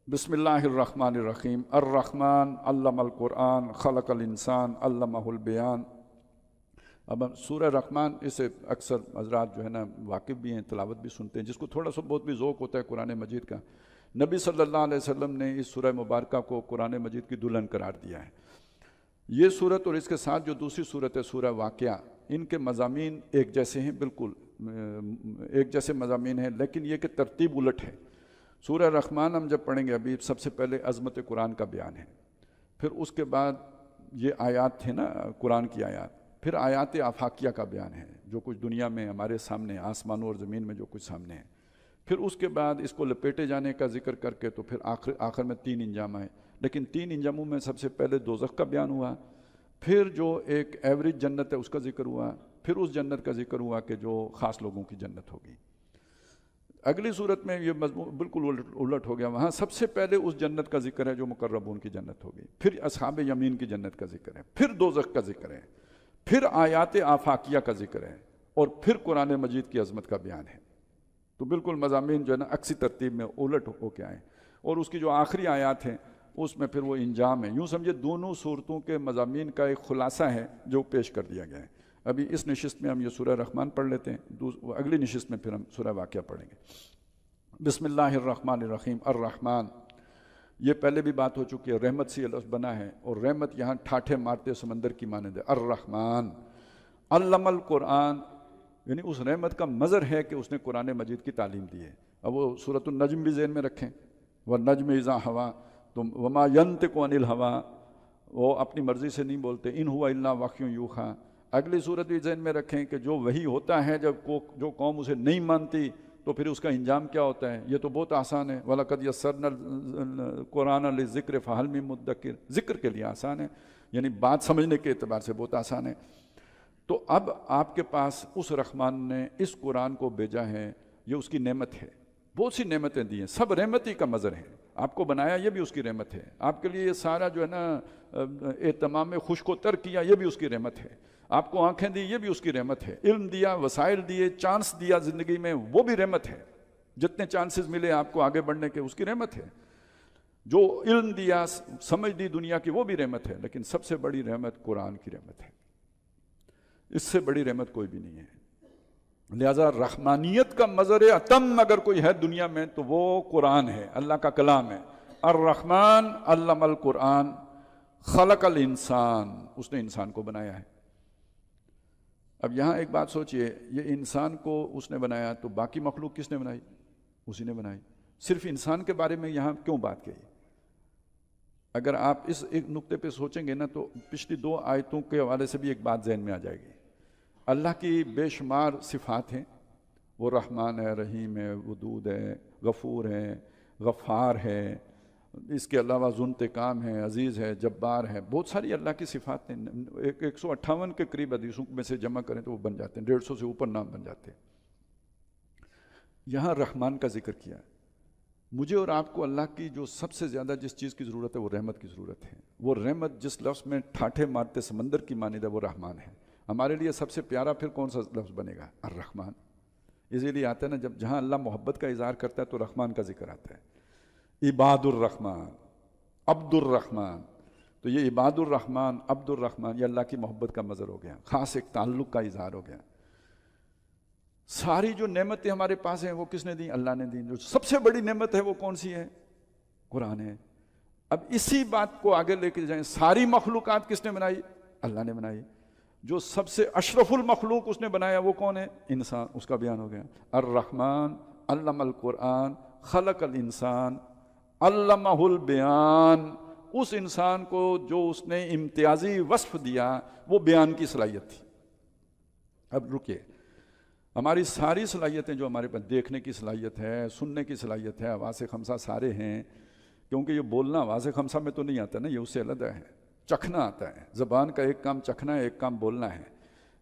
بسم اللہ الرحمن الرحیم الرحمن علم القرآن خلق الانسان علمہ البیان۔ اب ہم سورہ رحمان، اسے اکثر حضرات جو ہے نا واقف بھی ہیں، تلاوت بھی سنتے ہیں، جس کو تھوڑا سا بہت بھی ذوق ہوتا ہے قرآن مجید کا۔ نبی صلی اللہ علیہ وسلم نے اس سورہ مبارکہ کو قرآن مجید کی دلہن قرار دیا ہے۔ یہ صورت اور اس کے ساتھ جو دوسری صورت ہے سورہ واقعہ، ان کے مضامین ایک جیسے ہیں، بالکل ایک جیسے مضامین ہیں، لیکن یہ کہ ترتیب الٹ ہے۔ سورہ رحمان ہم جب پڑھیں گے، ابھی سب سے پہلے عظمت قرآن کا بیان ہے، پھر اس کے بعد یہ آیات تھے نا قرآن کی آیات، پھر آیات آفاقیہ کا بیان ہے، جو کچھ دنیا میں ہمارے سامنے، آسمانوں اور زمین میں جو کچھ سامنے ہے، پھر اس کے بعد اس کو لپیٹے جانے کا ذکر کر کے تو پھر آخر میں 3 انجام آئے، لیکن 3 انجاموں میں سب سے پہلے دوزخ کا بیان ہوا، پھر جو ایک ایوریج جنت ہے اس کا ذکر ہوا، پھر اس جنت کا ذکر ہوا کہ جو خاص لوگوں کی جنت ہوگی۔ اگلی صورت میں یہ مضمون بالکل الٹ ہو گیا، وہاں سب سے پہلے اس جنت کا ذکر ہے جو مقربون کی جنت ہوگی، پھر اصحاب یمین کی جنت کا ذکر ہے، پھر دوزخ کا ذکر ہے، پھر آیات آفاقیہ کا ذکر ہے، اور پھر قرآن مجید کی عظمت کا بیان ہے۔ تو بالکل مضامین جو ہے نا عکسی ترتیب میں الٹ ہو کے آئے، اور اس کی جو آخری آیات ہیں اس میں پھر وہ انجام ہے۔ یوں سمجھے دونوں صورتوں کے مضامین کا ایک خلاصہ ہے جو پیش کر دیا گیا ہے۔ ابھی اس نشست میں ہم یہ سورہ رحمان پڑھ لیتے ہیں، اگلی نشست میں پھر ہم سورہ واقعہ پڑھیں گے۔ بسم اللہ الرحمن الرحیم الرحمن، یہ پہلے بھی بات ہو چکی ہے، رحمت سے یہ لفظ بنا ہے، اور رحمت یہاں ٹھاٹھے مارتے سمندر کی مانند ہے۔ الرحمن علم القرآن، یعنی اس رحمت کا مظہر ہے کہ اس نے قرآن مجید کی تعلیم دی ہے۔ اب وہ سورۃ النجم بھی ذہن میں رکھیں، والنجم اذا ہوا، تو وما ینطق عن الہوا، وہ اپنی مرضی سے نہیں بولتے، ان ہوا الا وحی یوحیٰ۔ اگلی صورت بھی ذہن میں رکھیں کہ جو وہی ہوتا ہے جب جو قوم اسے نہیں مانتی تو پھر اس کا انجام کیا ہوتا ہے۔ یہ تو بہت آسان ہے، وَلَقَدْ يَسَّرْنَا الْقُرْآنَ لِلذِّكْرِ فَهَلْ مِن مُدَّكِرٍ، ذکر کے لیے آسان ہے، یعنی بات سمجھنے کے اعتبار سے بہت آسان ہے۔ تو اب آپ کے پاس اس رحمان نے اس قرآن کو بھیجا ہے، یہ اس کی نعمت ہے، بہت سی نعمتیں دی ہیں، سب رحمتی کا مظہر ہے۔ آپ کو بنایا یہ بھی اس کی رحمت ہے، آپ کے لیے یہ سارا جو ہے نا اہتمام میں خشک و تر کیا یہ بھی اس کی رحمت ہے، آپ کو آنکھیں دی یہ بھی اس کی رحمت ہے، علم دیا، وسائل دیے، چانس دیا زندگی میں، وہ بھی رحمت ہے، جتنے چانسز ملے آپ کو آگے بڑھنے کے اس کی رحمت ہے، جو علم دیا، سمجھ دی دنیا کی، وہ بھی رحمت ہے، لیکن سب سے بڑی رحمت قرآن کی رحمت ہے، اس سے بڑی رحمت کوئی بھی نہیں ہے۔ لہذا رحمانیت کا مظہر اتم اگر کوئی ہے دنیا میں تو وہ قرآن ہے، اللہ کا کلام ہے۔ الرحمن علم القرآن خلق الانسان، اس نے انسان کو بنایا ہے۔ اب یہاں ایک بات سوچئے، یہ انسان کو اس نے بنایا تو باقی مخلوق کس نے بنائی؟ اسی نے بنائی۔ صرف انسان کے بارے میں یہاں کیوں بات کہی؟ اگر آپ اس ایک نقطے پہ سوچیں گے نا تو پچھلی 2 آیتوں کے حوالے سے بھی ایک بات ذہن میں آ جائے گی۔ اللہ کی بے شمار صفات ہیں، وہ رحمان ہے، رحیم ہے، ودود ہے، غفور ہے، غفار ہے، اس کے علاوہ ذو انتقام ہے، عزیز ہے، جبار ہے، بہت ساری اللہ کی صفات ہیں۔ 158 کے قریب حدیثوں میں سے جمع کریں تو وہ بن جاتے ہیں، 150 سے اوپر نام بن جاتے ہیں۔ یہاں رحمان کا ذکر کیا ہے۔ مجھے اور آپ کو اللہ کی جو سب سے زیادہ جس چیز کی ضرورت ہے وہ رحمت کی ضرورت ہے۔ وہ رحمت جس لفظ میں ٹھاٹھے مارتے سمندر کی مانند ہے وہ رحمان ہے۔ ہمارے لیے سب سے پیارا پھر کون سا لفظ بنے گا؟ الرحمن۔ اسی لیے آتا ہے نا جب جہاں اللہ محبت کا اظہار کرتا ہے تو رحمان کا ذکر آتا ہے۔ عباد الرحمن، عبد الرحمن، تو یہ عباد الرحمن، عبد الرحمن، یہ اللہ کی محبت کا مظہر ہو گیا، خاص ایک تعلق کا اظہار ہو گیا۔ ساری جو نعمتیں ہمارے پاس ہیں وہ کس نے دی؟ اللہ نے دی۔ جو سب سے بڑی نعمت ہے وہ کون سی ہے؟ قرآن ہے۔ اب اسی بات کو آگے لے کے جائیں، ساری مخلوقات کس نے بنائی؟ اللہ نے بنائی۔ جو سب سے اشرف المخلوق اس نے بنایا وہ کون ہے؟ انسان، اس کا بیان ہو گیا۔ الرحمن علم القرآن خلق الانسان علمہ البیان، اس انسان کو جو اس نے امتیازی وصف دیا وہ بیان کی صلاحیت تھی۔ اب رکیے، ہماری ساری صلاحیتیں جو ہمارے پاس، دیکھنے کی صلاحیت ہے، سننے کی صلاحیت ہے، حواس خمسہ سارے ہیں، کیونکہ یہ بولنا حواس خمسہ میں تو نہیں آتا نا، یہ اس سے علیحدہ ہے۔ چکھنا آتا ہے، زبان کا ایک کام چکھنا ہے، ایک کام بولنا ہے،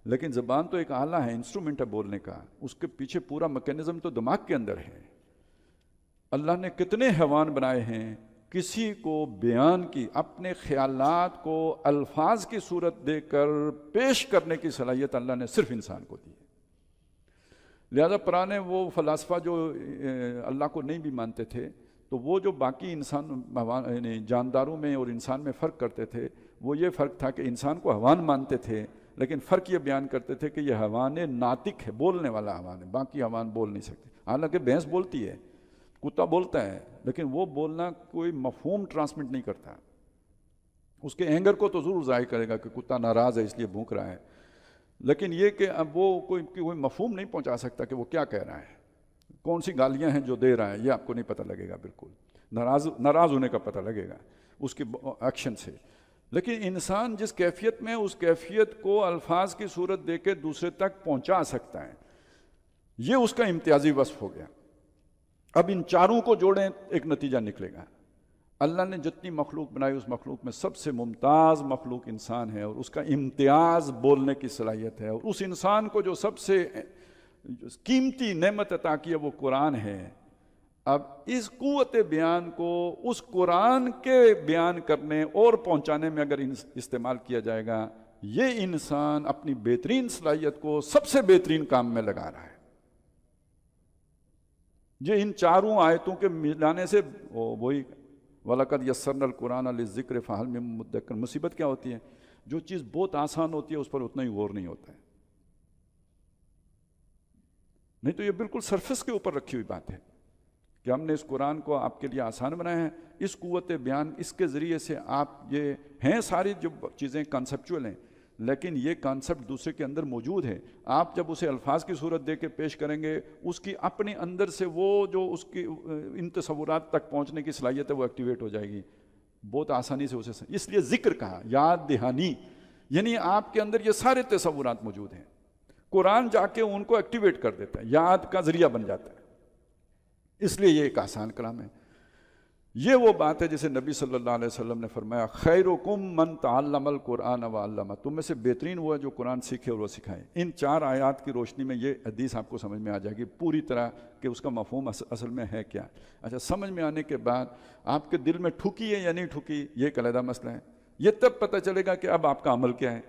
لیکن زبان تو ایک آلہ ہے، انسٹرومنٹ ہے بولنے کا، اس کے پیچھے پورا میکینزم تو دماغ کے اندر ہے۔ اللہ نے کتنے حیوان بنائے ہیں، کسی کو بیان کی، اپنے خیالات کو الفاظ کی صورت دے کر پیش کرنے کی صلاحیت اللہ نے صرف انسان کو دی ہے۔ لہذا پرانے وہ فلاسفہ جو اللہ کو نہیں بھی مانتے تھے تو وہ جو باقی انسان یعنی جانداروں میں اور انسان میں فرق کرتے تھے وہ یہ فرق تھا کہ انسان کو حیوان مانتے تھے، لیکن فرق یہ بیان کرتے تھے کہ یہ حیوان ناطق ہے، بولنے والا حیوان ہے، باقی حیوان بول نہیں سکتے۔ حالانکہ بھینس بولتی ہے، کتا بولتا ہے، لیکن وہ بولنا کوئی مفہوم ٹرانسمٹ نہیں کرتا۔ اس کے اینگر کو تو ضرور ظاہر کرے گا کہ کتا ناراض ہے اس لیے بھونک رہا ہے، لیکن یہ کہ اب وہ کوئی مفہوم نہیں پہنچا سکتا کہ وہ کیا کہہ رہا ہے، کون سی گالیاں ہیں جو دے رہا ہے، یہ آپ کو نہیں پتہ لگے گا۔ بالکل ناراض ہونے کا پتہ لگے گا اس کے ایکشن سے۔ لیکن انسان جس کیفیت میں، اس کیفیت کو الفاظ کی صورت دے کے دوسرے تک پہنچا سکتا ہے، یہ اس کا امتیازی وصف ہو گیا۔ اب ان چاروں کو جوڑیں ایک نتیجہ نکلے گا۔ اللہ نے جتنی مخلوق بنائی اس مخلوق میں سب سے ممتاز مخلوق انسان ہے، اور اس کا امتیاز بولنے کی صلاحیت ہے، اور اس انسان کو جو سب سے قیمتی نعمت عطا کی ہے وہ قرآن ہے۔ اب اس قوت بیان کو اس قرآن کے بیان کرنے اور پہنچانے میں اگر استعمال کیا جائے گا، یہ انسان اپنی بہترین صلاحیت کو سب سے بہترین کام میں لگا رہا ہے۔ یہ ان چاروں آیتوں کے ملانے سے وہی وَلَقَدْ يَسَّرْنَا الْقُرْآنَ لِلذِّكْرِ فَهَلْ مِن مُّدَّكِرٍ۔ مصیبت کیا ہوتی ہے؟ جو چیز بہت آسان ہوتی ہے اس پر اتنا ہی غور نہیں ہوتا ہے، نہیں تو یہ بالکل سرفس کے اوپر رکھی ہوئی بات ہے کہ ہم نے اس قرآن کو آپ کے لیے آسان بنایا ہے۔ اس قوت بیان، اس کے ذریعے سے آپ یہ ہیں ساری جو چیزیں کانسیپچول ہیں، لیکن یہ کانسیپٹ دوسرے کے اندر موجود ہے۔ آپ جب اسے الفاظ کی صورت دے کے پیش کریں گے، اس کی اپنے اندر سے وہ جو اس کی ان تصورات تک پہنچنے کی صلاحیت ہے وہ ایکٹیویٹ ہو جائے گی بہت آسانی سے اسے۔ اس لیے ذکر کہا، یاد دہانی، یعنی آپ کے اندر یہ سارے تصورات موجود ہیں، قرآن جا کے ان کو ایکٹیویٹ کر دیتا ہے، یاد کا ذریعہ بن جاتا ہے۔ اس لیے یہ ایک آسان کلام ہے۔ یہ وہ بات ہے جسے نبی صلی اللہ علیہ وسلم نے فرمایا، خیرکم من تعلم القرآن وعلمہ، تم میں سے بہترین وہ ہے جو قرآن سیکھے اور وہ سکھائے۔ ان چار آیات کی روشنی میں یہ حدیث آپ کو سمجھ میں آ جائے گی پوری طرح کہ اس کا مفہوم اصل میں ہے کیا۔ اچھا، سمجھ میں آنے کے بعد آپ کے دل میں ٹھکی ہے یا نہیں ٹھکی، یہ ایک علیحدہ مسئلہ ہے۔ یہ تب پتہ چلے گا کہ اب آپ کا عمل کیا ہے۔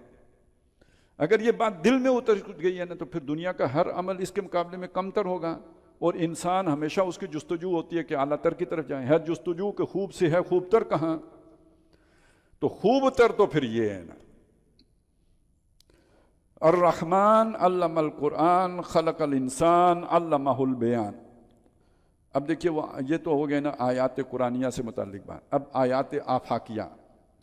اگر یہ بات دل میں اتر گئی ہے نا تو پھر دنیا کا ہر عمل اس کے مقابلے میں کمتر ہوگا، اور انسان ہمیشہ اس کی جستجو ہوتی ہے کہ اعلیٰ تر کی طرف جائیں۔ ہے جستجو کہ خوب سے ہے خوب تر کہاں، تو خوب تر تو پھر یہ ہے نا، الرحمن علم القرآن خلق الانسان علمہ البیان۔ اب دیکھیے یہ تو ہو گئے نا آیات قرآنیہ سے متعلق بات۔ اب آیات آفاقیہ،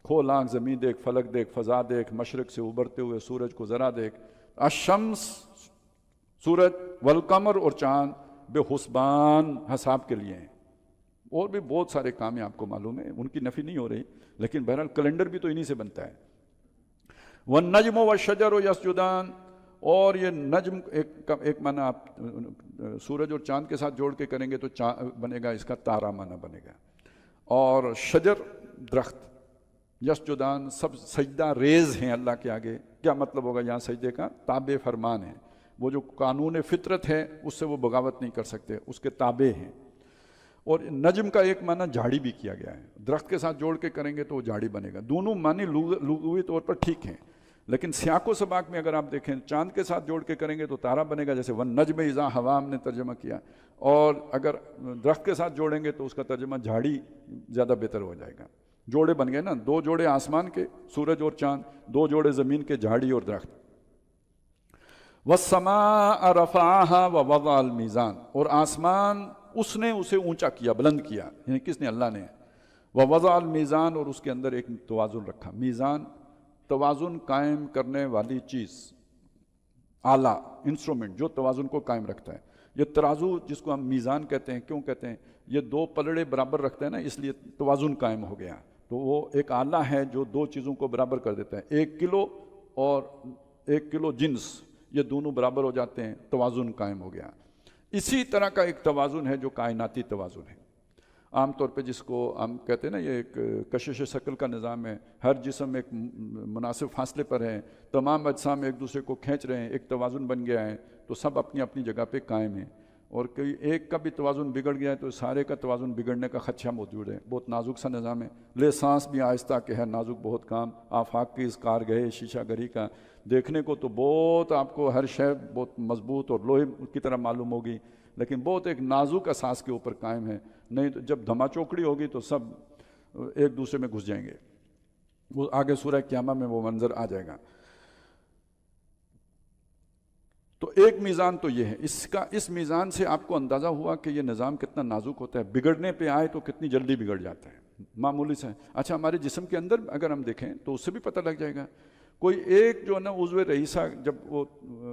کھول آنکھ، زمین دیکھ، فلک دیکھ، فضا دیکھ، مشرق سے ابھرتے ہوئے سورج کو ذرا دیکھ، الشمس سورج، والقمر اور چاند بے حسبان، حساب کے لیے ہیں۔ اور بھی بہت سارے کام ہیں، آپ کو معلوم ہے، ان کی نفی نہیں ہو رہی، لیکن بہرحال کیلنڈر بھی تو انہی سے بنتا ہے۔ والنجم والشجر یسجدان، اور یہ نجم ایک معنی آپ سورج اور چاند کے ساتھ جوڑ کے کریں گے تو بنے گا اس کا تارا معنی بنے گا، اور شجر درخت، یسجدان سب سجدہ ریز ہیں اللہ کے آگے۔ کیا مطلب ہوگا یہاں سجدے کا؟ تابع فرمان ہے، وہ جو قانون فطرت ہے اس سے وہ بغاوت نہیں کر سکتے، اس کے تابع ہیں۔ اور نجم کا ایک معنی جھاڑی بھی کیا گیا ہے، درخت کے ساتھ جوڑ کے کریں گے تو وہ جھاڑی بنے گا۔ دونوں معنی لغوی طور پر ٹھیک ہیں، لیکن سیاق و سباق میں اگر آپ دیکھیں چاند کے ساتھ جوڑ کے کریں گے تو تارا بنے گا، جیسے والنجم اذا ہوا ہم نے ترجمہ کیا، اور اگر درخت کے ساتھ جوڑیں گے تو اس کا ترجمہ جھاڑی زیادہ بہتر ہو جائے گا۔ جوڑے بن گئے نا، دو جوڑے آسمان کے سورج اور چاند، دو جوڑے زمین کے جھاڑی اور درخت۔ وَالسَّمَاءَ رَفَعَهَا وَوَضَعَ الْمِيزَانَ، اور آسمان اس نے اسے اونچا کیا، بلند کیا، یعنی کس نے؟ اللہ نے۔ وَوَضَعَ الْمِيزَانَ، اور اس کے اندر ایک توازن رکھا۔ میزان توازن قائم کرنے والی چیز، آلہ، انسٹرومنٹ جو توازن کو قائم رکھتا ہے۔ یہ ترازو جس کو ہم میزان کہتے ہیں، کیوں کہتے ہیں؟ یہ دو پلڑے برابر رکھتے ہیں نا، اس لیے توازن قائم ہو گیا۔ تو وہ ایک آلہ ہے جو دو چیزوں کو برابر کر دیتا ہے، 1 کلو اور 1 کلو جنس، یہ دونوں برابر ہو جاتے ہیں، توازن قائم ہو گیا۔ اسی طرح کا ایک توازن ہے جو کائناتی توازن ہے۔ عام طور پہ جس کو ہم کہتے ہیں نا، یہ ایک کشش شکل کا نظام ہے، ہر جسم ایک مناسب فاصلے پر ہے، تمام اجسام ایک دوسرے کو کھینچ رہے ہیں، ایک توازن بن گیا ہے، تو سب اپنی اپنی جگہ پہ قائم ہیں۔ اور کوئی ایک کا بھی توازن بگڑ گیا ہے تو سارے کا توازن بگڑنے کا خدشہ موجود ہے۔ بہت نازک سا نظام ہے، لے سانس بھی آہستہ کہ ہے نازک بہت کام، آفاق کی اس کار گئے شیشہ گری کا، دیکھنے کو تو بہت آپ کو ہر شے بہت مضبوط اور لوہے کی طرح معلوم ہوگی، لیکن بہت ایک نازک اساس کے اوپر قائم ہے، نہیں تو جب دھما چوکڑی ہوگی تو سب ایک دوسرے میں گھس جائیں گے. وہ آگے سورہ قیامہ میں وہ منظر آ جائے گا. تو ایک میزان تو یہ ہے، اس میزان سے آپ کو اندازہ ہوا کہ یہ نظام کتنا نازک ہوتا ہے. بگڑنے پہ آئے تو کتنی جلدی بگڑ جاتا ہے، معمولی سے. اچھا ہمارے جسم کے اندر اگر ہم دیکھیں تو اس سے بھی پتہ لگ جائے گا. کوئی ایک جو ہے نا عضو رئیسہ جب وہ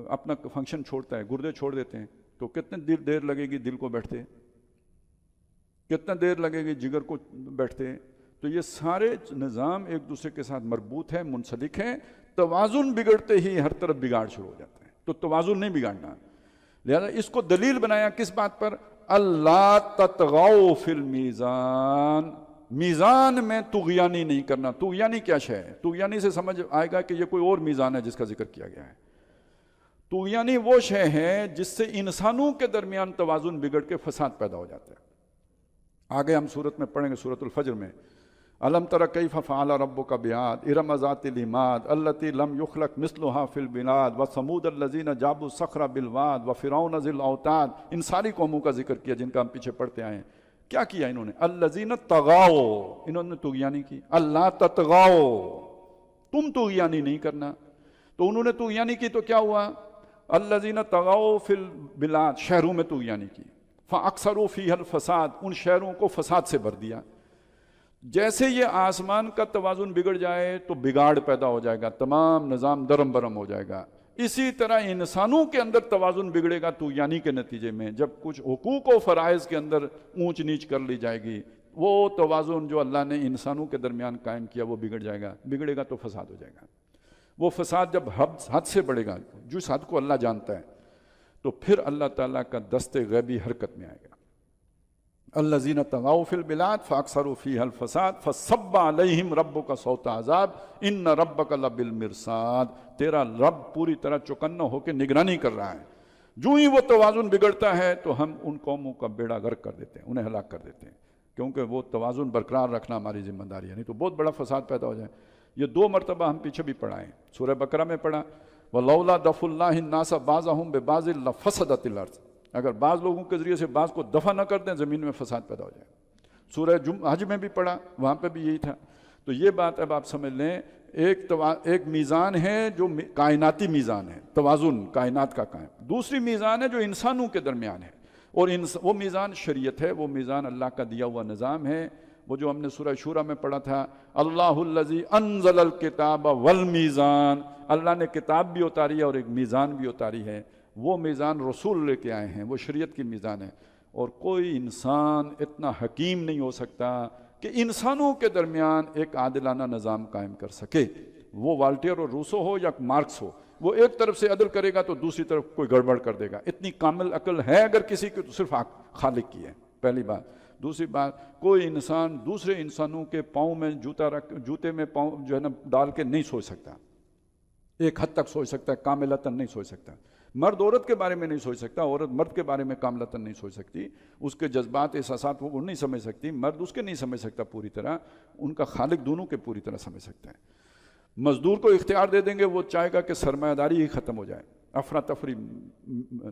اپنا فنکشن چھوڑتا ہے، گردے چھوڑ دیتے ہیں، تو کتنے دیر لگے گی دل کو بیٹھتے، کتنا دیر لگے گی جگر کو بیٹھتے. تو یہ سارے نظام ایک دوسرے کے ساتھ مربوط ہے، منسلک ہے. توازن بگڑتے ہی ہر طرف بگاڑ شروع ہو جاتا ہے. تو توازن نہیں بگاڑنا. لہذا اس کو دلیل بنایا کس بات پر؟ اللہ تطغوا فی المیزان، میزان میں طغیانی نہیں کرنا. طغیانی کیا شے ہے؟ طغیانی سے سمجھ آئے گا کہ یہ کوئی اور میزان ہے جس کا ذکر کیا گیا ہے. طغیانی وہ شے ہے جس سے انسانوں کے درمیان توازن بگڑ کے فساد پیدا ہو جاتا ہے. آگے ہم سورت میں پڑھیں گے، سورت الفجر میں، الم تر کیف فعل ربک بعاد ارم ذات العماد التی لم یخلق مثلها فی البلاد وثمود الذین جابوا الصخر بالواد وفرعون ذی الاوتاد. ان ساری قوموں کا ذکر کیا جن کا ہم پیچھے پڑھتے آئے ہیں. کیا کیا انہوں نے؟ الذین طغوا، انہوں نے طغیانی کی. اللہ تطغوا، تم طغیانی نہیں کرنا. تو انہوں نے طغیانی کی تو کیا ہوا؟ الذین طغوا فی البلاد، شہروں میں طغیانی کی. فاکثروا فیہا الفساد، ان شہروں کو فساد سے بھر دیا. جیسے یہ آسمان کا توازن بگڑ جائے تو بگاڑ پیدا ہو جائے گا، تمام نظام درم برم ہو جائے گا. اسی طرح انسانوں کے اندر توازن بگڑے گا طغیانی کے نتیجے میں. جب کچھ حقوق و فرائض کے اندر اونچ نیچ کر لی جائے گی، وہ توازن جو اللہ نے انسانوں کے درمیان قائم کیا وہ بگڑ جائے گا. بگڑے گا تو فساد ہو جائے گا. وہ فساد جب حد سے بڑھے گا، جس حد کو اللہ جانتا ہے، تو پھر اللہ تعالیٰ کا دست غیبی حرکت میں آئے گا. الذین طغوا فی البلاد فاکثروا فیہا الفساد فصب علیہم ربک صوت عذاب ان ربک لبالمرصاد. تیرا رب پوری طرح چوکنا ہو کے نگرانی کر رہا ہے. جو ہی وہ توازن بگڑتا ہے تو ہم ان قوموں کا بیڑا غرق کر دیتے ہیں، انہیں ہلاک کر دیتے ہیں، کیونکہ وہ توازن برقرار رکھنا ہماری ذمہ داری ہے. نہیں تو بہت بڑا فساد پیدا ہو جائے. یہ 2 مرتبہ ہم پیچھے بھی پڑھائیں. سورہ بقرہ میں پڑھا وَلَوْلَا دَفْعُ اللَّهِ النَّاسَ بَعْضَهُمْ بِبَعْضٍ لَفَسَدَتِ الْأَرْضُ. اگر بعض لوگوں کے ذریعے سے بعض کو دفع نہ کر دیں زمین میں فساد پیدا ہو جائے. سورہ حج میں بھی پڑھا، وہاں پہ بھی یہی تھا. تو یہ بات اب آپ سمجھ لیں، ایک میزان ہے جو کائناتی میزان ہے، توازن کائنات کا قائم. دوسری میزان ہے جو انسانوں کے درمیان ہے، اور وہ میزان شریعت ہے، وہ میزان اللہ کا دیا ہوا نظام ہے. وہ جو ہم نے سورہ شورى میں پڑھا تھا، اللہ الذی انزل الکتاب والمیزان، اللہ نے کتاب بھی اتاری ہے اور ایک میزان بھی اتاری ہے. وہ میزان رسول لے کے آئے ہیں، وہ شریعت کی میزان ہے. اور کوئی انسان اتنا حکیم نہیں ہو سکتا کہ انسانوں کے درمیان ایک عادلانہ نظام قائم کر سکے. وہ والٹیر اور روسو ہو یا مارکس ہو، وہ ایک طرف سے عدل کرے گا تو دوسری طرف کوئی گڑبڑ کر دے گا. اتنی کامل عقل ہے اگر کسی کی تو صرف خالق کی ہے، پہلی بات. دوسری بات، کوئی انسان دوسرے انسانوں کے پاؤں میں جوتے میں پاؤں جو ہے نا ڈال کے نہیں سوچ سکتا. ایک حد تک سوچ سکتا ہے، کاملتاً نہیں سوچ سکتا. مرد عورت کے بارے میں نہیں سوچ سکتا، عورت مرد کے بارے میں کاملتاً نہیں سوچ سکتی. اس کے جذبات احساسات وہ نہیں سمجھ سکتی، مرد اس کے نہیں سمجھ سکتا پوری طرح. ان کا خالق دونوں کے پوری طرح سمجھ سکتا ہے. مزدور کو اختیار دے دیں گے، وہ چاہے گا کہ سرمایہ داری ہی ختم ہو جائے، افراتفری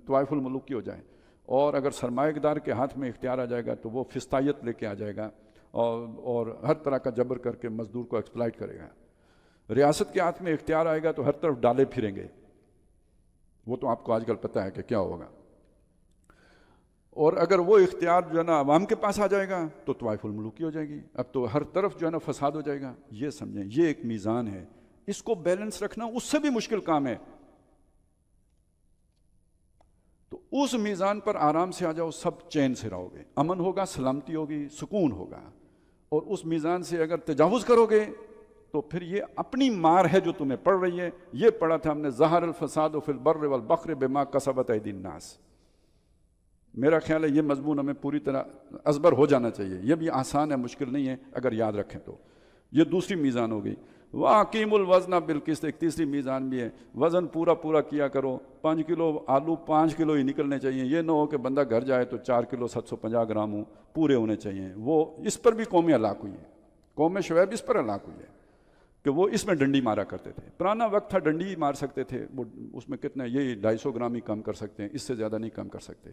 طوائف الملوکی ہو جائے. اور اگر سرمایہ دار کے ہاتھ میں اختیار آ جائے گا تو وہ فستائیت لے کے آ جائے گا اور ہر طرح کا جبر کر کے مزدور کو ایکسپلائٹ کرے گا. ریاست کے ہاتھ میں اختیار آئے گا تو ہر طرف ڈالے پھریں گے. وہ تو آپ کو آج کل پتہ ہے کہ کیا ہوگا. اور اگر وہ اختیار جو ہے نا عوام کے پاس آ جائے گا تو طوائف الملوکی ہو جائے گی. اب تو ہر طرف جو ہے نا فساد ہو جائے گا. یہ سمجھیں، یہ ایک میزان ہے، اس کو بیلنس رکھنا اس سے بھی مشکل کام ہے. تو اس میزان پر آرام سے آ جاؤ، سب چین سے رہو گے، امن ہوگا، سلامتی ہوگی، سکون ہوگا. اور اس میزان سے اگر تجاوز کرو گے تو پھر یہ اپنی مار ہے جو تمہیں پڑ رہی ہے. یہ پڑھا تھا ہم نے، ظہر الفساد فی البر والبحر بما کسبت ایدی الناس. میرا خیال ہے یہ مضمون ہمیں پوری طرح ازبر ہو جانا چاہیے. یہ بھی آسان ہے، مشکل نہیں ہے اگر یاد رکھیں تو. یہ دوسری میزان ہو گئی. وَأَقِیمُوا الْوَزْنَ بِالْقِسْطِ. ایک تیسری میزان بھی ہے، وزن پورا کیا کرو. 5 کلو آلو 5 کلو ہی نکلنے چاہیے. یہ نہ ہو کہ بندہ گھر جائے تو 4 کلو 750 گرام ہوں، پورے ہونے چاہیے. وہ اس پر بھی قومیں ہلاک ہوئی ہیں. قوم شعیب اس پر ہلاک ہوئی ہے کہ وہ اس میں ڈنڈی مارا کرتے تھے. پرانا وقت تھا ڈنڈی ہی مار سکتے تھے. وہ اس میں کتنا، یہ 250 گرام ہی کم کر سکتے ہیں، اس سے زیادہ نہیں کم کر سکتے.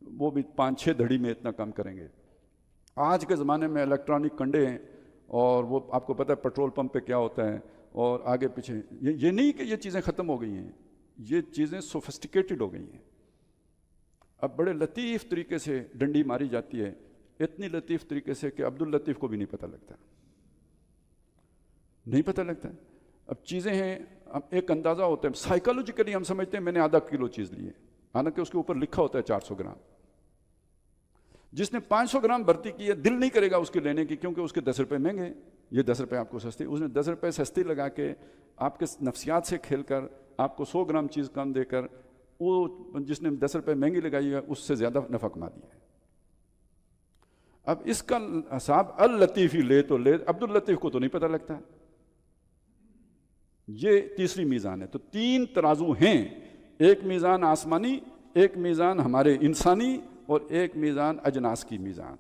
وہ بھی 5-6 دھڑی میں اتنا کام کریں گے۔ آج کے زمانے میں الیکٹرانک کنڈے ہیں، اور وہ آپ کو پتہ ہے پیٹرول پمپ پہ کیا ہوتا ہے، اور آگے پیچھے یہ نہیں کہ یہ چیزیں ختم ہو گئی ہیں، یہ چیزیں سوفسٹیکیٹڈ ہو گئی ہیں۔ اب بڑے لطیف طریقے سے ڈنڈی ماری جاتی ہے، اتنی لطیف طریقے سے کہ عبداللطیف کو بھی نہیں پتہ لگتا، نہیں پتہ لگتا۔ اب چیزیں ہیں، اب ایک اندازہ ہوتا ہے، سائیکالوجیکلی ہم سمجھتے ہیں میں نے آدھا کلو چیز لی ہے، حالانکہ اس کے اوپر لکھا ہوتا ہے 400 گرام۔ جس نے 500 گرام بھرتی کی ہے، دل نہیں کرے گا اس کے لینے کی، کیونکہ اس کے 10 روپے مہنگے ہیں، یہ 10 روپے آپ کو سستی، اس نے 10 روپے سستی لگا کے آپ کے نفسیات سے کھیل کر آپ کو 100 گرام چیز کم دے کر، وہ جس نے 10 روپے مہنگی لگائی ہے اس سے زیادہ نفع کما دیا ہے۔ اب اس کا حساب اللطیف ہی لے تو لے، عبداللطیف کو تو نہیں پتہ لگتا۔ یہ تیسری میزان ہے۔ تو 3 ترازو ہیں، ایک میزان آسمانی، ایک میزان ہمارے انسانی، اور ایک میزان اجناس کی میزان۔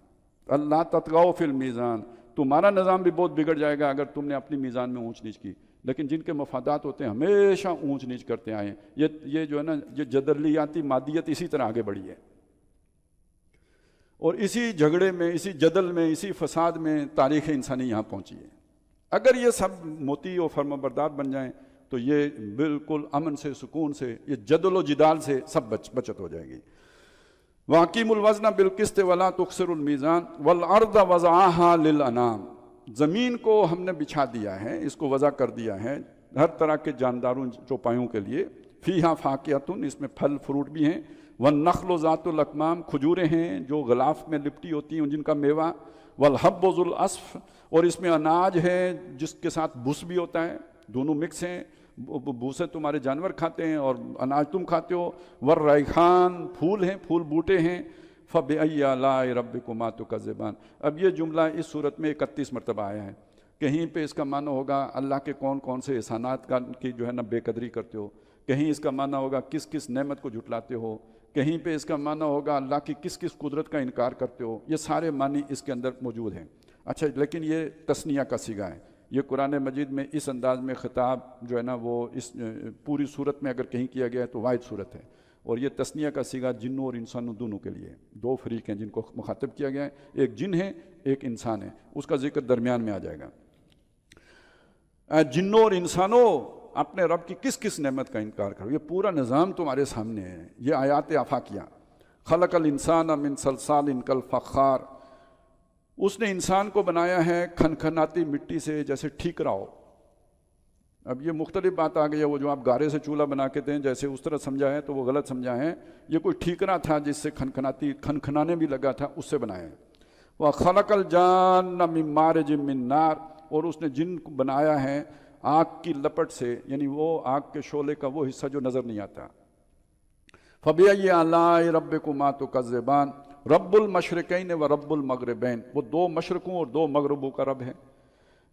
اللہ تطغوا فی المیزان، تمہارا نظام بھی بہت بگڑ جائے گا اگر تم نے اپنی میزان میں اونچ نیچ کی، لیکن جن کے مفادات ہوتے ہیں ہمیشہ اونچ نیچ کرتے آئے ہیں۔ یہ جو ہے نا، یہ جدلیاتی مادیت اسی طرح آگے بڑھی ہے، اور اسی جھگڑے میں، اسی جدل میں، اسی فساد میں تاریخ انسانی یہاں پہنچی ہے۔ اگر یہ سب موتی اور فرمانبردار بن جائیں تو یہ بالکل امن سے، سکون سے، یہ جدل و جدال سے سب بچت ہو جائے گی۔ وَأَقِيمُوا الْوَزْنَ بِالْقِسْطِ وَلَا تُخْسِرُوا الْمِيزَانَ وَالْأَرْضَ وَضَعَهَا لِلْأَنَامِ، زمین کو ہم نے بچھا دیا ہے، اس کو وضع کر دیا ہے ہر طرح کے جانداروں چوپایوں کے لیے۔ فِيهَا فَاكِهَةٌ، اس میں پھل فروٹ بھی ہیں، وَالنَّخْلُ ذَاتُ الْأَكْمَامِ، کھجوریں ہیں جو غلاف میں لپٹی ہوتی ہیں جن کا میوہ، وَالْحَبُّ ذُو الْعَصْفِ، اور اس میں اناج ہے جس کے ساتھ بھس بھی ہوتا ہے، دونوں مکس ہیں، بھوسے تمہارے جانور کھاتے ہیں اور اناج تم کھاتے ہو، والریحان، پھول ہیں، پھول بوٹے ہیں، فَبِأَيِّ آلَاءِ رَبِّكُمَا تُكَذِّبَانِ۔ اب یہ جملہ اس صورت میں 31 مرتبہ آیا ہے۔ کہیں پہ اس کا معنی ہوگا اللہ کے کون کون سے احسانات کی جو ہے نا بے قدری کرتے ہو، کہیں اس کا معنی ہوگا کس کس نعمت کو جھٹلاتے ہو، کہیں پہ اس کا معنی ہوگا اللہ کی کس کس قدرت کا انکار کرتے ہو۔ یہ سارے معنی اس کے اندر موجود ہیں۔ اچھا، لیکن یہ تثنیہ کا صیغہ ہے، یہ قرآن مجید میں اس انداز میں خطاب جو ہے نا وہ اس پوری صورت میں اگر کہیں کیا گیا ہے تو واحد صورت ہے، اور یہ تثنیہ کا صیغہ جنوں اور انسانوں دونوں کے لیے، 2 فریق ہیں جن کو مخاطب کیا گیا ہے، ایک جن ہے ایک انسان ہے، اس کا ذکر درمیان میں آ جائے گا۔ جنوں اور انسانوں، اپنے رب کی کس کس نعمت کا انکار کرو، یہ پورا نظام تمہارے سامنے ہے۔ یہ آیات آفاقیہ، خلق الانسان من صلصال کالفخار، اس نے انسان کو بنایا ہے کھنکھناتی مٹی سے جیسے ٹھیکرا ہو۔ اب یہ مختلف بات آ گئی ہے، وہ جو آپ گارے سے چولہا بنا کے دیں جیسے اس طرح سمجھا ہے تو وہ غلط سمجھا ہے، یہ کوئی ٹھیکرا تھا جس سے کھنکھنانے بھی لگا تھا، اس سے بنایا ہے۔ وَخَلَقَ الْجَانَّ مِن مَارِجٍ مِّن نَار، اور اس نے جن کو بنایا ہے آگ کی لپٹ سے، یعنی وہ آگ کے شعلے کا وہ حصہ جو نظر نہیں آتا۔ فَبِأَيِّ آلَاءِ رَبِّكُمَا تُكَذِّبَانِ، رب المشرقین و رب المغربین، وہ 2 مشرقوں اور 2 مغربوں کا رب ہے۔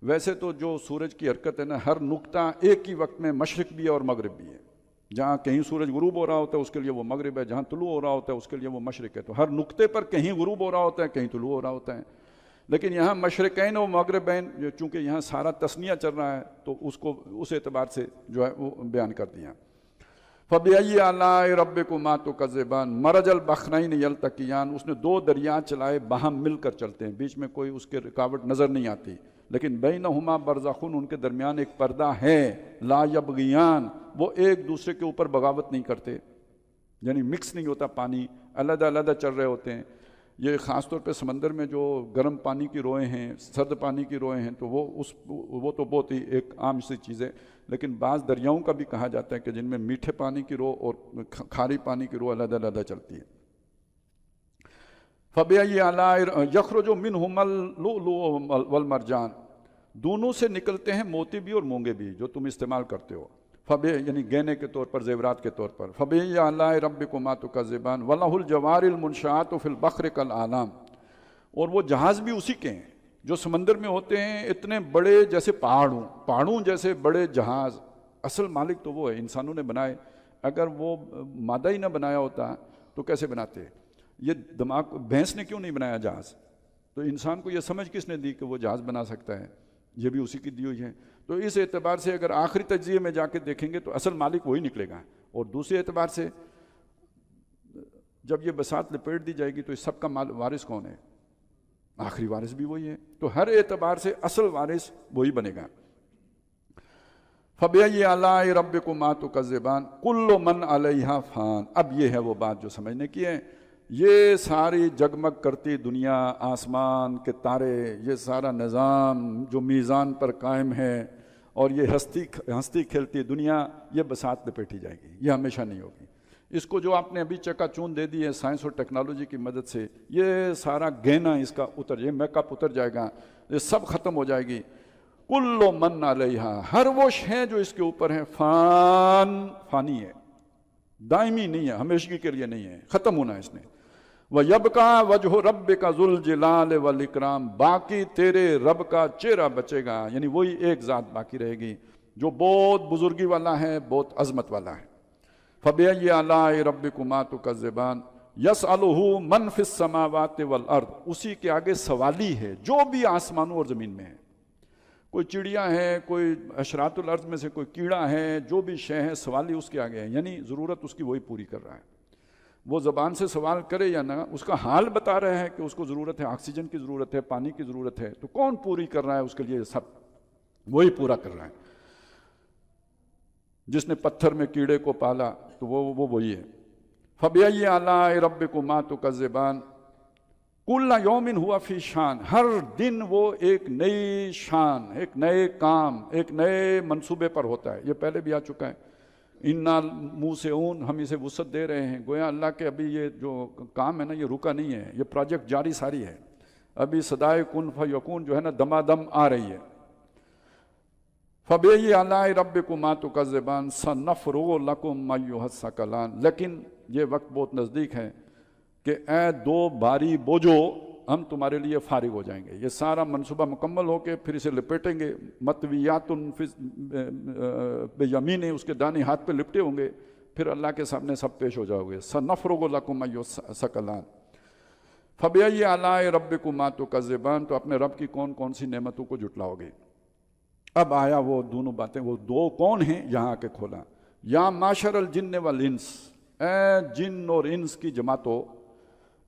ویسے تو جو سورج کی حرکت ہے نا، ہر نقطہ ایک ہی وقت میں مشرق بھی ہے اور مغرب بھی ہے، جہاں کہیں سورج غروب ہو رہا ہوتا ہے اس کے لیے وہ مغرب ہے، جہاں طلوع ہو رہا ہوتا ہے اس کے لیے وہ مشرق ہے۔ تو ہر نقطے پر کہیں غروب ہو رہا ہوتا ہے کہیں طلوع ہو رہا ہوتا ہے، لیکن یہاں مشرقین و مغربین چونکہ یہاں سارا تثنیہ چل رہا ہے تو اس کو اس اعتبار سے جو ہے وہ بیان کر دیا۔ فَبِأَيِّ آلَاءِ رَبِّكُمَا تُكَذِّبَانِ مَرَجَ الْبَحْرَيْنِ يَلْتَقِيَانِ، اس نے 2 دریا چلائے باہم مل کر چلتے ہیں، بیچ میں کوئی اس کے رکاوٹ نظر نہیں آتی، لیکن بَيْنَهُمَا بَرْزَخٌ، ان کے درمیان ایک پردہ ہے، لا يَبْغِيَانِ، وہ ایک دوسرے کے اوپر بغاوت نہیں کرتے، یعنی مکس نہیں ہوتا، پانی علیحدہ علیحدہ چل رہے ہوتے ہیں۔ یہ خاص طور پہ سمندر میں جو گرم پانی کی روئیں ہیں، سرد پانی کی روئیں ہیں، تو وہ تو بہت ہی ایک عام سی چیز ہے، لیکن بعض دریاؤں کا بھی کہا جاتا ہے کہ جن میں میٹھے پانی کی رو اور کھاری پانی کی رو علیحدہ علیحدہ چلتی ہے۔ فَبِأَيِّ آلَاءِ یخرج منہما اللؤلؤ والمرجان، دونوں سے نکلتے ہیں موتی بھی اور مونگے بھی جو تم استعمال کرتے ہو، یعنی گہنے کے طور پر، زیورات کے طور پر۔ فَبِأَيِّ آلَاءِ رَبِّكُمَا تُكَذِّبَانِ وَلَهُ الْجَوَارِ الْمُنشَآتُ فِي الْبَحْرِ كَالْأَعْلَامِ، اور وہ جہاز بھی اسی کے ہیں جو سمندر میں ہوتے ہیں، اتنے بڑے جیسے پہاڑوں جیسے بڑے جہاز۔ اصل مالک تو وہ ہے، انسانوں نے بنائے، اگر وہ مادہ ہی نہ بنایا ہوتا تو کیسے بناتے؟ یہ دماغ، بھینس نے کیوں نہیں بنایا جہاز؟ تو انسان کو یہ سمجھ کس نے دی کہ وہ جہاز بنا سکتا ہے؟ یہ بھی اسی کی دی ہوئی ہے۔ تو اس اعتبار سے اگر آخری تجزیے میں جا کے دیکھیں گے تو اصل مالک وہی نکلے گا، اور دوسرے اعتبار سے جب یہ بساط لپیٹ دی جائے گی تو اس سب کا وارث کون ہے؟ آخری وارث بھی وہی ہے، تو ہر اعتبار سے اصل وارث وہی بنے گا۔ فَبِأَيِّ آلَاءِ رَبِّكُمَا تُكَذِّبَانِ كُلُّ مَنْ عَلَيْهَا فَانٍ۔ اب یہ ہے وہ بات جو سمجھنے کی ہے، یہ ساری جگمگ کرتی دنیا، آسمان کے تارے، یہ سارا نظام جو میزان پر قائم ہے، اور یہ ہستی کھیلتی دنیا، یہ بساط لپیٹی جائے گی، یہ ہمیشہ نہیں ہوگی۔ اس کو جو آپ نے ابھی چکا چون دے دی ہے سائنس اور ٹیکنالوجی کی مدد سے، یہ سارا گہنا اس کا یہ میک اپ اتر جائے گا، یہ سب ختم ہو جائے گی۔ کل من علیہا، ہر وہ شے جو اس کے اوپر ہے، فانی ہے، دائمی نہیں ہے، ہمیشگی کے لیے نہیں ہے، ختم ہونا ہے اس نے۔ وَيَبْقَى وَجْهُ رَبِّكَ ذُو الْجَلَالِ وَالْإِكْرَامِ، باقی تیرے رب کا چہرہ بچے گا، یعنی وہی ایک ذات باقی رہے گی جو بہت بزرگی والا ہے، بہت عظمت والا ہے۔ فَبِأَيِّ آلَاءِ رَبِّكُمَا تُكَذِّبَانِ يَسْأَلُهُ مَنْ فِي السَّمَاوَاتِ وَالْأَرْضِ، اسی کے آگے سوالی ہے جو بھی آسمانوں اور زمین میں ہے، کوئی چڑیا ہے، کوئی اشراط الارض میں سے کوئی کیڑا ہے، جو بھی شے ہے سوالی اس کے آگے ہے، یعنی ضرورت اس کی وہی پوری کر رہا ہے۔ وہ زبان سے سوال کرے یا نہ، اس کا حال بتا رہا ہے کہ اس کو ضرورت ہے، آکسیجن کی ضرورت ہے، پانی کی ضرورت ہے، تو کون پوری کر رہا ہے اس کے لیے؟ سب وہی پورا کر رہا ہے۔ جس نے پتھر میں کیڑے کو پالا تو وہ وہی ہے۔ فَبِأَيِّ آلَاءِ رَبِّكُمَا تُكَذِّبَانِ كُلَّ يَوْمٍ هُوَ فِي شَانٍ، ہر دن وہ ایک نئی شان، ایک نئے کام، ایک نئے منصوبے پر ہوتا ہے۔ یہ پہلے بھی آ چکا ہے، اِنَّا مُوسِعُونَ، ہم اسے وسعت دے رہے ہیں، گویا اللہ کے ابھی یہ جو کام ہے نا یہ رکا نہیں ہے، یہ پروجیکٹ جاری ساری ہے، ابھی صدائے کن فیکون جو ہے نا دمادم آ رہی ہے۔ فَبِأَيِّ آلَاءِ رَبِّكُمَا تُكَذِّبَانِ سَنَفْرُغُ لَكُمْ أَيُّهَ الثَّقَلَانِ، لیکن یہ وقت بہت نزدیک ہے کہ اے دو بھاری بوجھو، ہم تمہارے لیے فارغ ہو جائیں گے۔ یہ سارا منصوبہ مکمل ہو کے پھر اسے لپیٹیں گے، مطویات بیمین، اس کے دائیں ہاتھ پہ لپٹے ہوں گے، پھر اللہ کے سامنے سب پیش ہو جاؤ گے۔ سَنَفْرُغُ لَكُمْ أَيُّهَ الثَّقَلَانِ فَبِأَيِّ آلَاءِ رَبِّكُمَا تُكَذِّبَانِ، تو اپنے رب کی کون کون سی نعمتوں کو جھٹلاؤ گے؟ اب آیا وہ دونوں باتیں، وہ دو کون ہیں یہاں کے کھولا۔ یا معشر الجن والانس، اے جن اور انس کی جماعتوں،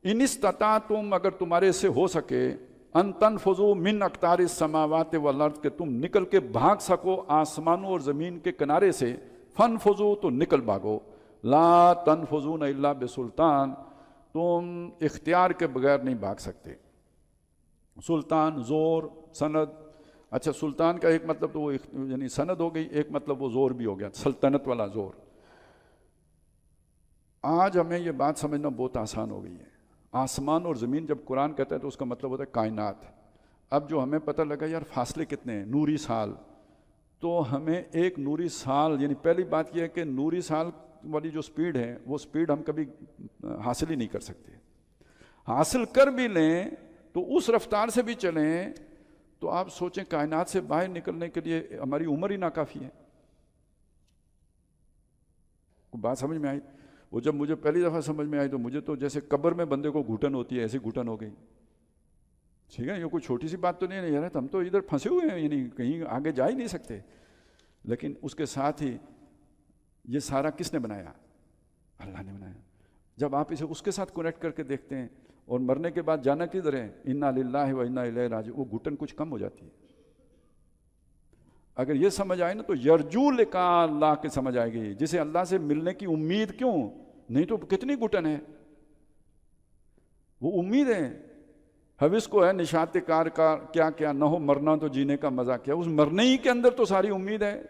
ان استطعتم، اگر تمہارے سے ہو سکے، ان تنفذوا من اقطار السماوات والارض، کہ تم نکل کے بھاگ سکو آسمانوں اور زمین کے کنارے سے، فانفذوا، تو نکل بھاگو، لا تنفذون الا بسلطان، تم اختیار کے بغیر نہیں بھاگ سکتے۔ سلطان، زور، سند۔ اچھا، سلطان کا ایک مطلب تو وہ یعنی سند ہو گئی، ایک مطلب وہ زور بھی ہو گیا، سلطنت والا زور۔ آج ہمیں یہ بات سمجھنا بہت آسان ہو گئی ہے۔ آسمان اور زمین جب قرآن کہتا ہے تو اس کا مطلب ہوتا ہے کائنات۔ اب جو ہمیں پتہ لگا یار فاصلے کتنے ہیں، نوری سال، تو ہمیں ایک نوری سال، یعنی پہلی بات یہ ہے کہ نوری سال والی جو سپیڈ ہے وہ سپیڈ ہم کبھی حاصل ہی نہیں کر سکتے۔ حاصل کر بھی لیں تو اس رفتار سے بھی چلیں تو آپ سوچیں کائنات سے باہر نکلنے کے لیے ہماری عمر ہی ناکافی ہے۔ بات سمجھ میں آئی؟ وہ جب مجھے پہلی دفعہ سمجھ میں آئی تو مجھے تو جیسے قبر میں بندے کو گھٹن ہوتی ہے ایسی گھٹن ہو گئی۔ ٹھیک ہے، یہ کوئی چھوٹی سی بات تو نہیں ہے یار، ہم تو ادھر پھنسے ہوئے ہیں، یعنی کہیں آگے جا ہی نہیں سکتے۔ لیکن اس کے ساتھ ہی یہ سارا کس نے بنایا؟ اللہ نے بنایا۔ جب آپ اسے اس کے ساتھ کنیکٹ کر کے دیکھتے ہیں اور مرنے کے بعد جانا کدھر ہے، انا للہ و انا الیہ راجعون، وہ گھٹن کچھ کم ہو جاتی ہے۔ اگر یہ سمجھ آئے نا تو یرجو لقاء اللہ کی سمجھ آئے گی، جسے اللہ سے ملنے کی امید کیوں، نہیں تو کتنی گھٹن ہے، وہ امید ہے۔ حوث کو ہے نشاط کار کا کیا کیا نہ ہو، مرنا تو جینے کا مزہ کیا، اس مرنے ہی کے اندر تو ساری امید ہے۔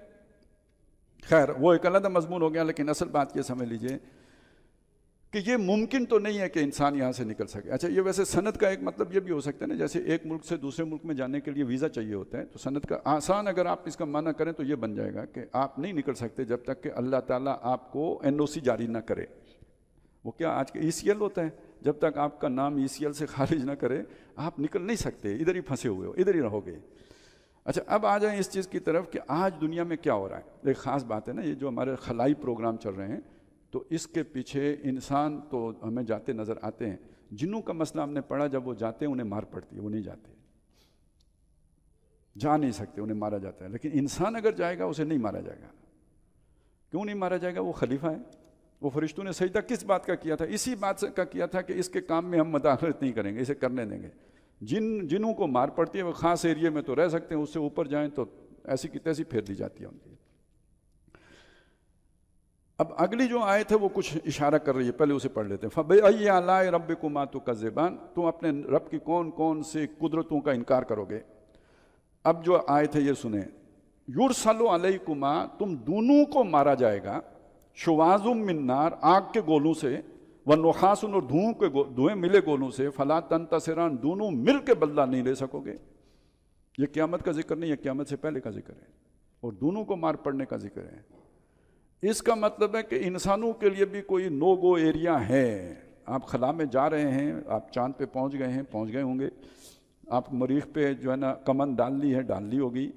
خیر وہ ایک علیحدہ مضمون ہو گیا، لیکن اصل بات یہ سمجھ لیجئے کہ یہ ممکن تو نہیں ہے کہ انسان یہاں سے نکل سکے۔ اچھا، یہ ویسے سند کا ایک مطلب یہ بھی ہو سکتا ہے نا، جیسے ایک ملک سے دوسرے ملک میں جانے کے لیے ویزا چاہیے ہوتا ہے، تو سند کا آسان اگر آپ اس کا معنی کریں تو یہ بن جائے گا کہ آپ نہیں نکل سکتے جب تک کہ اللہ تعالیٰ آپ کو NOC جاری نہ کرے۔ وہ کیا آج کے ECL ہوتا ہے، جب تک آپ کا نام ECL سے خارج نہ کرے آپ نکل نہیں سکتے، ادھر ہی پھنسے ہوئے ہو، ادھر ہی رہو گے۔ اچھا، اب آ جائیں اس چیز کی طرف کہ آج دنیا میں کیا ہو رہا ہے۔ ایک خاص بات ہے نا، یہ جو ہمارے خلائی پروگرام چل رہے ہیں، تو اس کے پیچھے انسان تو ہمیں جاتے نظر آتے ہیں۔ جنوں کا مسئلہ ہم نے پڑھا، جب وہ جاتے ہیں انہیں مار پڑتی ہے، وہ نہیں جاتے، جا نہیں سکتے، انہیں مارا جاتا ہے۔ لیکن انسان اگر جائے گا اسے نہیں مارا جائے گا۔ کیوں نہیں مارا جائے گا؟ وہ خلیفہ ہے، وہ فرشتوں نے سجدہ کس بات کا کیا تھا؟ اسی بات کا کیا تھا کہ اس کے کام میں ہم مداخلت نہیں کریں گے، اسے کرنے دیں گے. جنوں کو مار پڑتی ہے وہ خاص ایریے میں تو رہ سکتے ہیں، اس سے اوپر جائیں تو ایسی کی تیسی پھیر دی جاتی ہے ان کی. اب اگلی جو آیت ہے وہ کچھ اشارہ کر رہی ہے، پہلے اسے پڑھ لیتے ہیں. فَبِأَيِّ آلَاءِ رَبِّكُمَا تُكَذِّبَانِ، تم اپنے رب کی کون کون سی قدرتوں کا انکار کرو گے. اب جو آیت ہے یہ سنیں. یُرْسَلُ عَلَيْكُمَا، تم دونوں کو مارا جائے گا. شُوَاظٌ مِّن نار، آگ کے گولوں سے. وَنُحَاسٌ، اور دھوئیں ملے گولوں سے. فَلَا تَنْتَصِرَانِ، دونوں مل کے بدلہ نہیں لے سکو گے. یہ قیامت کا ذکر نہیں ہے، قیامت سے پہلے کا ذکر ہے، اور دونوں کو مار پڑنے کا ذکر ہے. اس کا مطلب ہے کہ انسانوں کے لیے بھی کوئی نو گو ایریا ہے. آپ خلا میں جا رہے ہیں، آپ چاند پہ پہنچ گئے ہوں گے، آپ مریخ پہ جو ہے نا کمن ڈال لی ہوگی،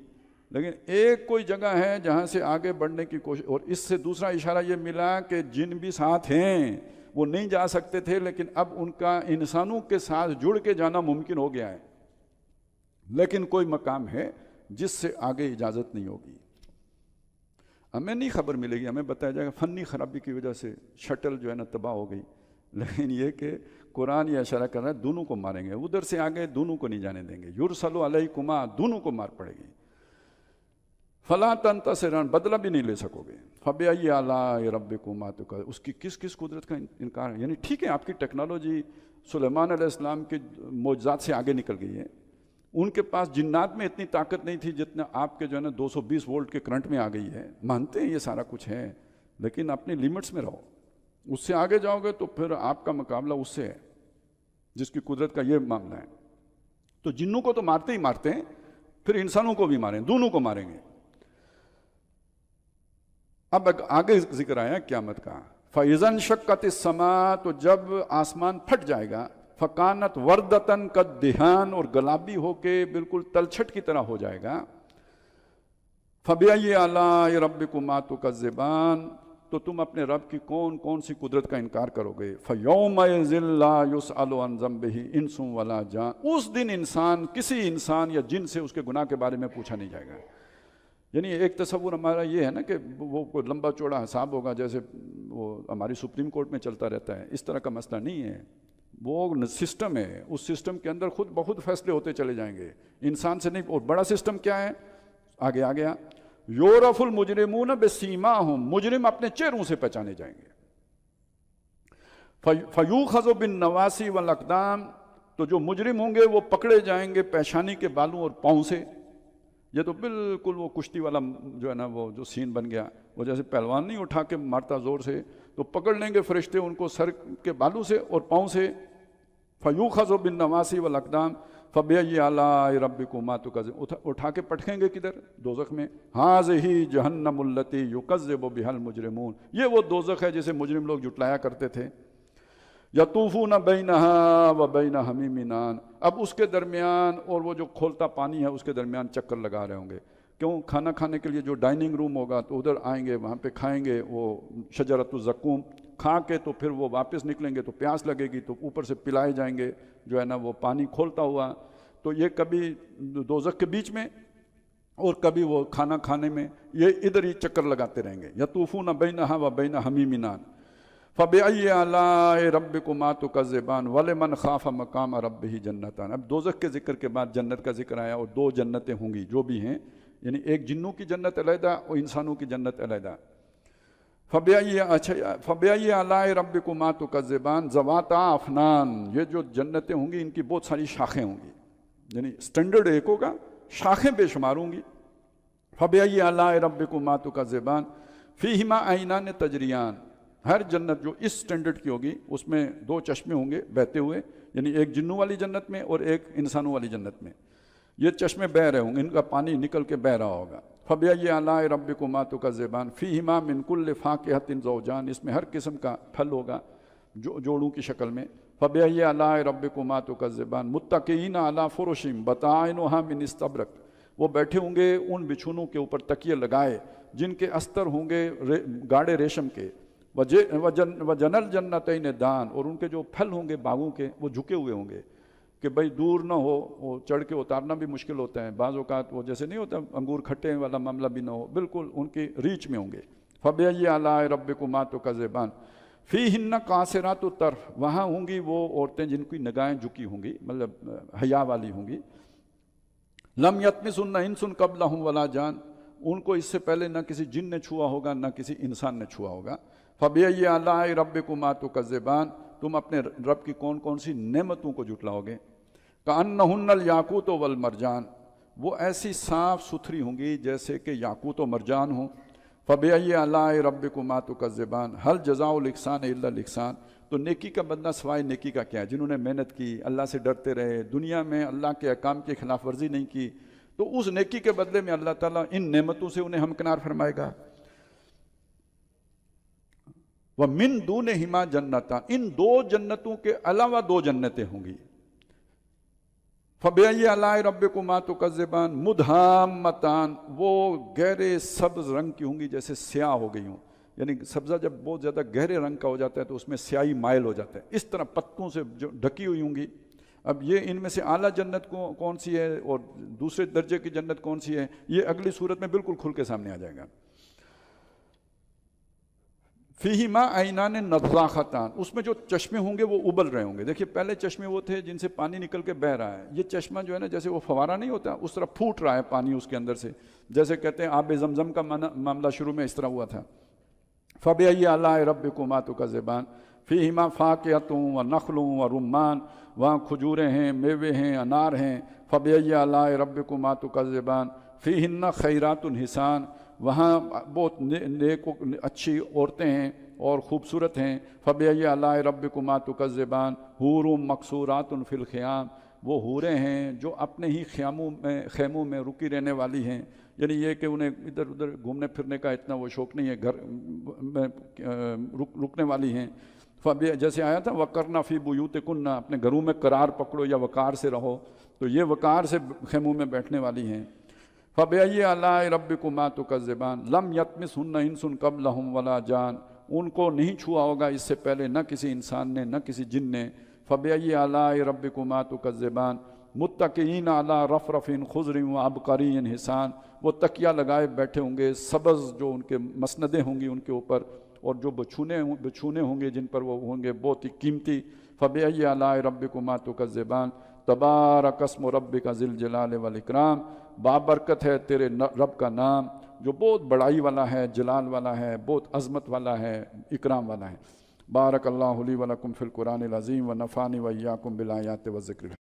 لیکن ایک کوئی جگہ ہے جہاں سے آگے بڑھنے کی کوشش. اور اس سے دوسرا اشارہ یہ ملا کہ جن بھی ساتھ ہیں وہ نہیں جا سکتے تھے، لیکن اب ان کا انسانوں کے ساتھ جڑ کے جانا ممکن ہو گیا ہے. لیکن کوئی مقام ہے جس سے آگے اجازت نہیں ہوگی. ہمیں نہیں خبر ملے گی، ہمیں بتایا جائے گا فنی خرابی کی وجہ سے شٹل جو ہے نا تباہ ہو گئی. لیکن یہ کہ قرآن یہ اشارہ کر رہا ہے دونوں کو ماریں گے، ادھر سے آگے دونوں کو نہیں جانے دیں گے. یرسل علیکما، دونوں کو مار پڑے گی. فلا تنتصران، بدلہ بھی نہیں لے سکو گے. فبأي آلاء ربكما تكذبان، اس کی کس قدرت کا انکار. یعنی ٹھیک ہے آپ کی ٹیکنالوجی سلیمان علیہ السلام کے معجزات سے آگے نکل گئی ہے، ان کے پاس جنات میں اتنی طاقت نہیں تھی جتنا آپ کے جو ہے نا 220 وولٹ کے کرنٹ میں آ گئی ہے. مانتے ہیں یہ سارا کچھ ہے، لیکن اپنے لیمٹس میں رہو. اس سے آگے جاؤ گے تو پھر آپ کا مقابلہ اس سے ہے جس کی قدرت کا یہ معاملہ ہے. تو جنوں کو تو مارتے ہی مارتے ہیں، پھر انسانوں کو بھی ماریں، دونوں کو ماریں گے. اب آگے ذکر آیا قیامت کا. فَإِذَا انشَقَّتِ السَّمَاءُ، تو جب آسمان پھٹ جائے گا. فَكَانَتْ وَرْدَةً كَالدِّهَانِ، اور گلابی ہو کے بالکل تلچھٹ کی طرح ہو جائے گا. فَبِأَيِّ آلَاءِ رَبِّكُمَا تُكَذِّبَانِ، تو تم اپنے رب کی کون سی قدرت کا انکار کرو گے. فَيَوْمَئِذٍ لَا يُسْأَلُ عَنْ ذَنبِهِ إِنسٌ وَلَا جَانٌ، اس دن کسی انسان یا جن سے اس کے گناہ کے بارے میں پوچھا نہیں جائے گا. یعنی ایک تصور ہمارا یہ ہے نا کہ وہ کوئی لمبا چوڑا حساب ہوگا جیسے وہ ہماری سپریم کورٹ میں چلتا رہتا ہے، اس طرح کا مسئلہ نہیں ہے. وہ سسٹم ہے، اس سسٹم کے اندر خود بخود فیصلے ہوتے چلے جائیں گے، انسان سے نہیں. اور بڑا سسٹم کیا ہے؟ آگے آ گیا. یورف المجرمون بسیماہم، مجرم اپنے چہروں سے پہچانے جائیں گے. فیوخذ بالنواسی والاقدام، تو جو مجرم ہوں گے وہ پکڑے جائیں گے پیشانی کے بالوں اور پاؤں سے. یہ تو بالکل وہ کشتی والا جو ہے نا وہ جو سین بن گیا، وہ جیسے پہلوان نہیں اٹھا کے مارتا زور سے، تو پکڑ لیں گے فرشتے ان کو سر کے بالوں سے اور پاؤں سے. فیوخذ بالنواسی والاقدام فبأي آلاء ربكما تكذبان، اٹھا کے پٹکیں گے کدھر؟ دوزخ میں. هذه جہنم التي يكذب بها المجرمون، یہ وہ دوزخ ہے جسے مجرم لوگ جھٹلایا کرتے تھے. یطوفون بینہا وبین حمیم آن، اب اس کے درمیان اور وہ جو کھولتا پانی ہے اس کے درمیان چکر لگا رہے ہوں گے. کیوں؟ کھانا کھانے کے لیے جو ڈائننگ روم ہوگا تو ادھر آئیں گے، وہاں پہ کھائیں گے وہ شجرۃ الزقوم، کھا کے تو پھر وہ واپس نکلیں گے تو پیاس لگے گی تو اوپر سے پلائے جائیں گے جو ہے نا وہ پانی کھولتا ہوا. تو یہ کبھی دوزخ کے بیچ میں اور کبھی وہ کھانا کھانے میں، یہ ادھر ہی چکر لگاتے رہیں گے. یطوفون بینہا وبین حمیم آن فَبِأَيِّ آلَاءِ رَبِّكُمَا تُكَذِّبَانِ وَلِمَنْ خَافَ مَقَامَ رَبِّهِ جَنَّتَانِ. اب دوزخ کے ذکر کے بعد جنت کا ذکر آیا، اور دو جنتیں ہوں گی جو بھی ہیں، یعنی ایک جنوں کی جنت علیحدہ اور انسانوں کی جنت علیحدہ. فَبِأَيِّ آلَاءِ رَبِّكُمَا تُكَذِّبَانِ ذَوَاتَا أَفْنَانٍ، یہ جو جنتیں ہوں گی ان کی بہت ساری شاخیں ہوں گی، یعنی سٹینڈرڈ ایک ہوگا، شاخیں بے شمار ہوں گی. فَبِأَيِّ آلَاءِ رَبِّكُمَا تُكَذِّبَانِ فِيهِمَا عَيْنَانِ تَجْرِيَانِ، ہر جنت جو اس سٹینڈرڈ کی ہوگی اس میں دو چشمے ہوں گے بہتے ہوئے، یعنی ایک جنوں والی جنت میں اور ایک انسانوں والی جنت میں. یہ چشمے بہہ رہے ہوں گے، ان کا پانی نکل کے بہہ رہا ہوگا. فَبِأَيِّ آلَاءِ رَبِّكُمَا تُكَذِّبَانِ فِيهِمَا مِن كُلِّ فَاكِهَةٍ زَوْجَانِ، اس میں ہر قسم کا پھل ہوگا جوڑوں کی شکل میں. فَبِأَيِّ آلَاءِ رَبِّكُمَا تُكَذِّبَانِ مُتَّكِئِينَ عَلَىٰ فُرُشٍ بَطَائِنُهَا مِنْ اسْتَبْرَقٍ، وہ بیٹھے ہوں گے ان بچھونوں کے اوپر تکیے لگائے جن کے استر ہوں گے گاڑے ریشم کے. وَجَنَ الْجَنَّتَيْنِ دان، اور ان کے جو پھل ہوں گے باغوں کے وہ جھکے ہوئے ہوں گے کہ بھائی دور نہ ہو، وہ چڑھ کے اتارنا بھی مشکل ہوتا ہے بعض اوقات، وہ جیسے نہیں ہوتا انگور کھٹے والا معاملہ بھی نہ ہو، بالکل ان کی ریچ میں ہوں گے. فبأي آلاء ربكما تكذبان فیہن قاصرات الطرف، وہاں ہوں گی وہ عورتیں جن کی نگاہیں جھکی ہوں گی، مطلب حیا والی ہوں گی. لم یطمثن انس قبلہم ولا جان، ان کو اس سے پہلے نہ کسی جن نے چھوا ہوگا نہ کسی انسان نے چھوا ہوگا. فبأي آلاء ربكما تكذبان، تم اپنے رب کی کون کون سی نعمتوں کو جھٹلاؤ گے. کأنہن الیاقوت والمرجان، وہ ایسی صاف ستھری ہوں گی جیسے کہ یاقوت و مرجان ہوں. فبأي آلاء ربكما تكذبان هل جزاء الإحسان إلا الإحسان، تو نیکی کا بدلہ سوائے نیکی کا کیا ہے؟ جنہوں نے محنت کی، اللہ سے ڈرتے رہے، دنیا میں اللہ کے احکام کی خلاف ورزی نہیں کی، تو اس نیکی کے بدلے میں اللہ تعالیٰ ان نعمتوں سے انہیں ہمکنار فرمائے گا. وَمِن دُونِهِمَا جَنَّتَانِ، ان دو جنتوں کے علاوہ دو جنتیں ہوں گی. فبأي آلاء ربكما تكذبان مدہامتان، وہ گہرے سبز رنگ کی ہوں گی جیسے سیاہ ہو گئی ہوں. یعنی سبزہ جب بہت زیادہ گہرے رنگ کا ہو جاتا ہے تو اس میں سیاہی مائل ہو جاتا ہے، اس طرح پتوں سے جو ڈھکی ہوئی ہوں گی. اب یہ ان میں سے اعلیٰ جنت کون سی ہے اور دوسرے درجے کی جنت کون سی ہے، یہ اگلی صورت میں بالکل کھل کے سامنے آ جائے گا. فیہما عینان نضاختان، اس میں جو چشمے ہوں گے وہ ابل رہے ہوں گے. دیکھیے پہلے چشمے وہ تھے جن سے پانی نکل کے بہہ رہا ہے، یہ چشمہ جو ہے نا جیسے وہ فوارہ نہیں ہوتا اس طرح پھوٹ رہا ہے پانی اس کے اندر سے، جیسے کہتے ہیں آب زمزم کا معاملہ شروع میں اس طرح ہوا تھا. فبأي آلاء ربكما تكذبان فیہما فاکہۃ ونخل ورمان، وہاں کھجوریں ہیں، میوے ہیں، انار ہیں. فبأي آلاء ربكما تكذبان فیہن خیرات حسان، وہاں بہت نیک اچھی عورتیں ہیں اور خوبصورت ہیں. فبأي آلاء ربكما تكذبان حور مقصورات فی الخیام، وہ حوریں ہیں جو اپنے ہی خیموں میں رکی رہنے والی ہیں. یعنی یہ کہ انہیں ادھر ادھر گھومنے پھرنے کا اتنا وہ شوق نہیں ہے، گھر میں رکنے والی ہیں. جیسے آیا تھا وقرنا فی بیوتکن، اپنے گھروں میں قرار پکڑو یا وقار سے رہو، تو یہ وقار سے خیموں میں بیٹھنے والی ہیں. فبأي آلاء ربكما تكذبان لم يطمثن انس قبلهم ولا جان، ان کو نہیں چھوا ہوگا اس سے پہلے نہ کسی انسان نے نہ کسی جن نے. فبأي آلاء ربكما تكذبان متکئین علی رفرف خضر وعبقری حسان، وہ تکیہ لگائے بیٹھے ہوں گے، سبز جو ان کے مسندیں ہوں گی ان کے اوپر، اور جو بچھونے ہوں گے جن پر وہ ہوں گے بہت ہی قیمتی. فبأي آلاء ربكما تكذبان تبارک اسم ربک ذی الجلال والاکرام، بابرکت ہے تیرے رب کا نام جو بہت بڑائی والا ہے، جلال والا ہے، بہت عظمت والا ہے، اکرام والا ہے. بارک اللہ لی ولکم فی القرآن العظیم ونفعنی وإیاکم بالآیات والذکر.